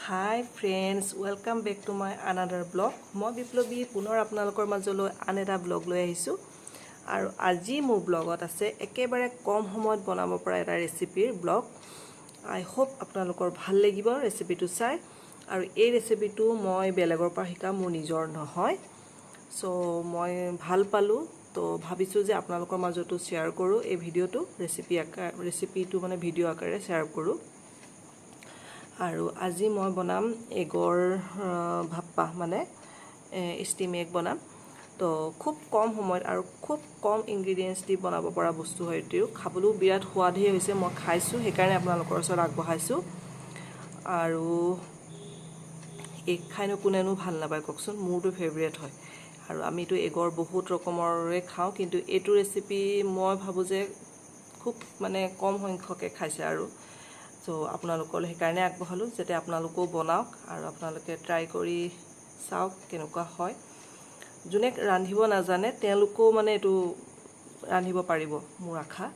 Hi friends, welcome back to my another blog. মই বিপ্লবী পুনৰ আপোনালোকৰ মাজলৈ আন এটা ব্লগ লৈ আহিছো আৰু আজি মোৰ ব্লগত আছে একেবাৰে কম সময়ত বনাব পৰা এটা ৰেচিপিৰ ব্লগ। আই হোপ আপোনালোকৰ ভাল লাগিব ৰেচিপিটো চাই আৰু এই ৰেচিপিটো মই বেলেগৰ পৰা শিকা মোৰ নিজৰ নহয়। সো মই ভাল পালো তো ভাবিছো যে আপোনালোকৰ মাজতো শেয়াৰ কৰো এই ভিডিওটো ৰেচিপিটো মানে ভিডিও আকাৰে শেয়াৰ কৰো। আৰু আজি মই বনাম এগৰ ভাপ্পা মানে স্টিম এগ বনাম তো খুব কম সময়ত আৰু খুব কম ইনগ্ৰেডিয়েন্টস দি বনাব পৰা বস্তু হয় এটো খাবলৈও বিৰাট সোৱাদহে হৈছে মই খাইছো সেইকাৰণে আপোনালোকৰ ওচৰত আগবঢ়াইছো আৰু এগ খাইনো কোনেনো ভাল নাপায় ককচোন মোৰটো ফেভাৰিট হয় আৰু আমিটো এগৰ বহুত ৰকমৰে খাও কিন্তু এটো ৰেচিপি মই ভাবো যে খুব মানে কম সংখ্যকে খাইছে আৰু তো আপোনালোকৰ সেইকাৰণে আগবঢ়ালো যেতে আপোনালোকও বনাওক আৰু আপোনালোকে ট্ৰাই কৰি চাওক কেনেকুৱা হয় জুনে ৰান্ধিব নাজানে তেওঁলোকও মানে এটো ৰান্ধিব পাৰিব মোৰ আশা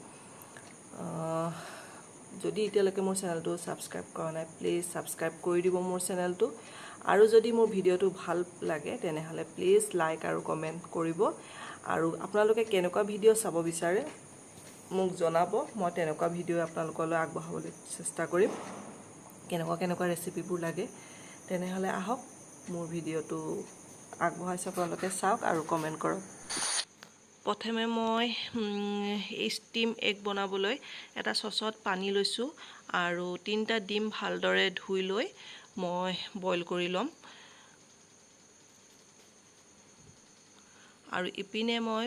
যদি এতিয়ালৈকে মোৰ চেনেলটো সাবস্ক্ৰাইব কৰা নাই প্লিজ সাবস্ক্ৰাইব কৰি দিব মোৰ চেনেলটো আৰু যদি মোৰ ভিডিওটো ভাল লাগে তেনেহলে প্লিজ লাইক আৰু কমেন্ট কৰিব আৰু আপোনালোকে কেনেকুৱা ভিডিও চাব বিচাৰে মোক জনাব মই তেনেকুৱা ভিডিও আপোনালোকলৈ আগবঢ়াবলৈ চেষ্টা কৰিম কেনেকুৱা ৰেচিপিবোৰ লাগে তেনেহলে আহক মোৰ ভিডিওটো আগবঢ়াইছে আপোনালোকে চাওক আৰু কমেন্ট কৰক প্ৰথমে মই স্টিম এগ বনাবলৈ এটা সসত পানী লৈছো আৰু তিনটা ডিম ভালদৰে ধুই লৈ মই বইল কৰি লম আৰু ইপিনে মই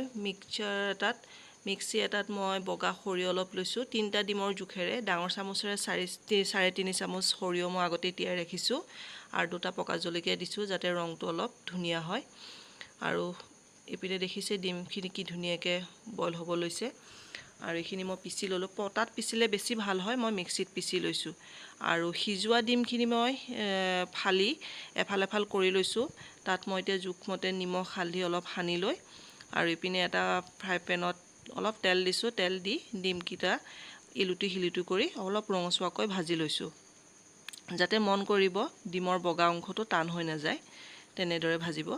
মিক্সি এটাত মই বগা খৰি অলপ লৈছো তিনটা ডিমৰ জুখেৰে ডাঙৰ চামুচেৰে 3.5 চামুচ খৰিও মই আগতে তিয়াই ৰাখিছো আৰু দুটা পকা জলকীয়া দিছো যাতে ৰংটো অলপ ধুনিয়া হয় আৰু ইপিনে দেখিছে ডিমখিনি কি ধুনিয়াকে বইল হ'ব লৈছে আৰু এখিনি মই পিচি ললো পটাত পিচিলে বেছি ভাল হয় মই মিক্সিত পিচি লৈছো আৰু হিজুৱা ডিমখিনি মই ফালি এফাল কৰি লৈছো তাত মই এতিয়া জুখমতে নিমখ হালধি অলপ সানি লৈ আৰু ইপিনে এটা ফ্ৰাই পেনত অলপ তেল দিছো তেল দি ডিমকিটা ইলুটি হিলুটি কৰি অলপ ৰঙচুৱাকৈ ভাজি লৈছো যাতে মন কৰিব ডিমৰ বগা অংশটো টান হৈ নাযায় তেনেদৰে ভাজিব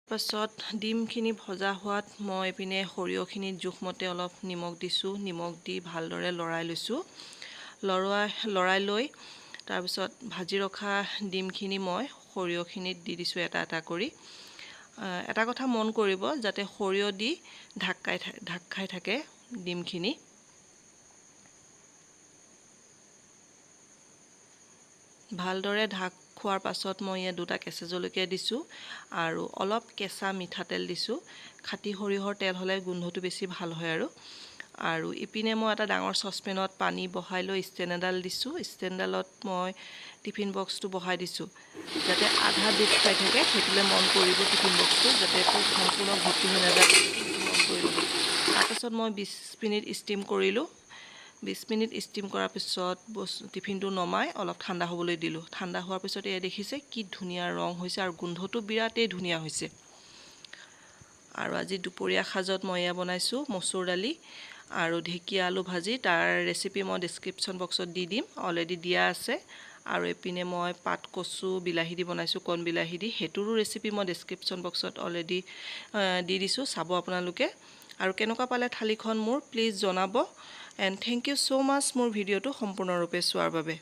পাছত ডিমখিনি ভজা হোৱাত মই ইপিনে খৰিয়খিনি জুখমতে অলপ নিমখ দিছো নিমখ দি ভালদৰে লৰাই লৈছো লৰাই লৈ তাৰ পিছত ভাজি ৰখা ডিমখিনি মই খৰিয়খিনিত দি দিছো এটা কৰি এটা কথা মন কৰিব যাতে খৰিয় দি ঢাক খাই থাকে ডিমখিনি ভালদৰে ঢাক খোৱাৰ পাছত মই ইয়া দুটা কেঁচা জলকীয়া দিছো আৰু অলপ কেঁচা মিঠাতেল দিছো খাটি সৰিহৰ তেল হলে গোন্ধটো বেছি ভাল হয় আৰু ইপিনে মই এটা ডাঙৰ সসপেনত পানী বহাই লৈ ষ্টেণ্ড এডাল দিছো ষ্টেণ্ডডালত মই টিফিন বক্সটো বহাই দিছো যাতে আধা ডিপ খাই থাকে হেতুলে মন কৰিব টিফিন বক্সটো যাতে সম্পূৰ্ণ ভৰ্তি হৈ নাযায় মন কৰিব তাৰপিছত মই 20 মিনিট ষ্টিম কৰিলো 20 মিনিট ষ্টিম কৰাৰ পিছত টিফিনটো নমাই অলপ ঠাণ্ডা হ'বলৈ দিলো ঠাণ্ডা হোৱাৰ পিছত এই দেখিছে কি ধুনিয়া ৰং হৈছে আৰু গোন্ধটো বিৰাটেই ধুনিয়া হৈছে আৰু আজি দুপৰীয়া সাজত মই বনাইছো মসুৰ দালি আৰু ঢেকিয়া আলু ভাজি তাৰ ৰেচিপি মই ডেসক্ৰিপচন বক্সত দি দিম অলৰেডি দিয়া আছে আৰু এপিনে মই পাত কচু বিলাহী দি বনাইছো কোন বিলাহী দি হেতুৰো ৰেচিপি মই ডেসক্ৰিপচন বক্সত অলৰেডি দি দিছো চাব আপোনালোকে আৰু কেনেকুৱা পালে থালিখন মোৰ প্লিজ জনাব এণ্ড থ্যাংক ইউ সো মাচ মোৰ ভিডিওটো সম্পূৰ্ণৰূপে চোৱাৰ বাবে